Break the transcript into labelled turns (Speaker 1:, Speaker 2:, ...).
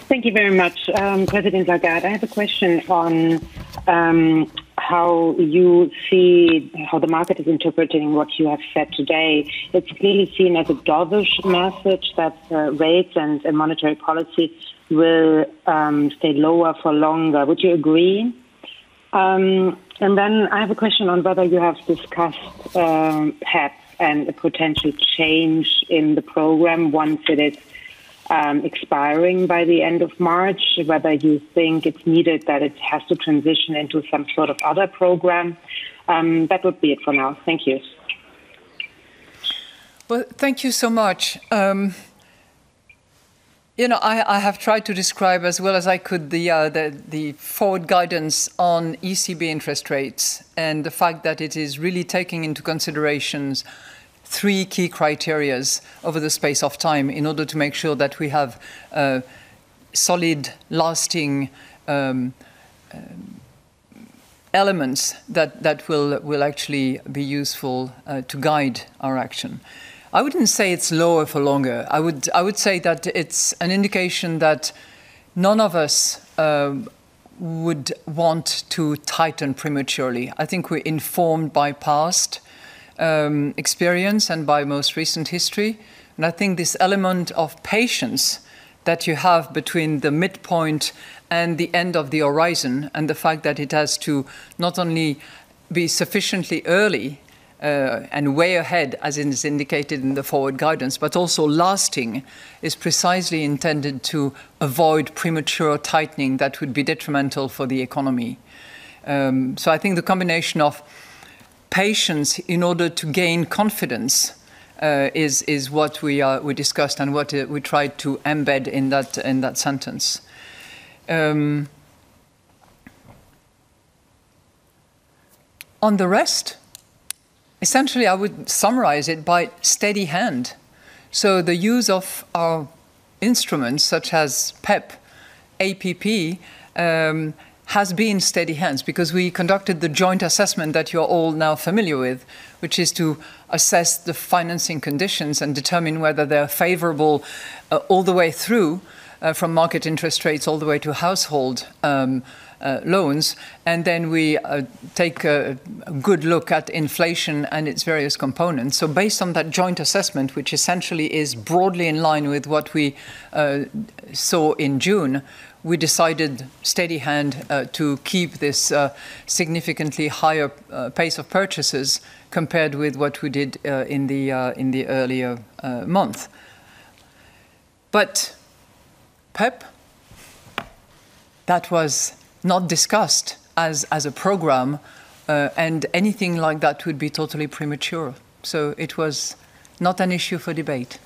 Speaker 1: Thank you very much, President Lagarde. I have a question on how you see how the market is interpreting what you have said today. It's clearly seen as a dovish message that rates and monetary policy will stay lower for longer. Would you agree? And then I have a question on whether you have discussed PEP and a potential change in the program once it is expiring by the end of March, whether you think it's needed that it has to transition into some sort of other program. That would be it for now. Thank you.
Speaker 2: Well, thank you so much. You know, I have tried to describe as well as I could the forward guidance on ECB interest rates and the fact that it is really taking into considerations three key criteria over the space of time in order to make sure that we have solid, lasting elements that will actually be useful to guide our action. I wouldn't say it's lower for longer. I would say that it's an indication that none of us would want to tighten prematurely. I think we're informed by past experience and by most recent history. And I think this element of patience that you have between the midpoint and the end of the horizon, and the fact that it has to not only be sufficiently early and way ahead, as is indicated in the forward guidance, but also lasting, is precisely intended to avoid premature tightening that would be detrimental for the economy. So I think the combination of patience in order to gain confidence is what we discussed and what we tried to embed in that sentence. On the rest, essentially, I would summarize it by steady hand. So the use of our instruments, such as PEP, APP, has been steady hands because we conducted the joint assessment that you're all now familiar with, which is to assess the financing conditions and determine whether they're favorable all the way through, from market interest rates all the way to household loans, and then we take a good look at inflation and its various components. So based on that joint assessment, which essentially is broadly in line with what we saw in June, we decided steady hand to keep this significantly higher pace of purchases compared with what we did in the earlier month. But PEP, that was not discussed as a program, and anything like that would be totally premature. So it was not an issue for debate.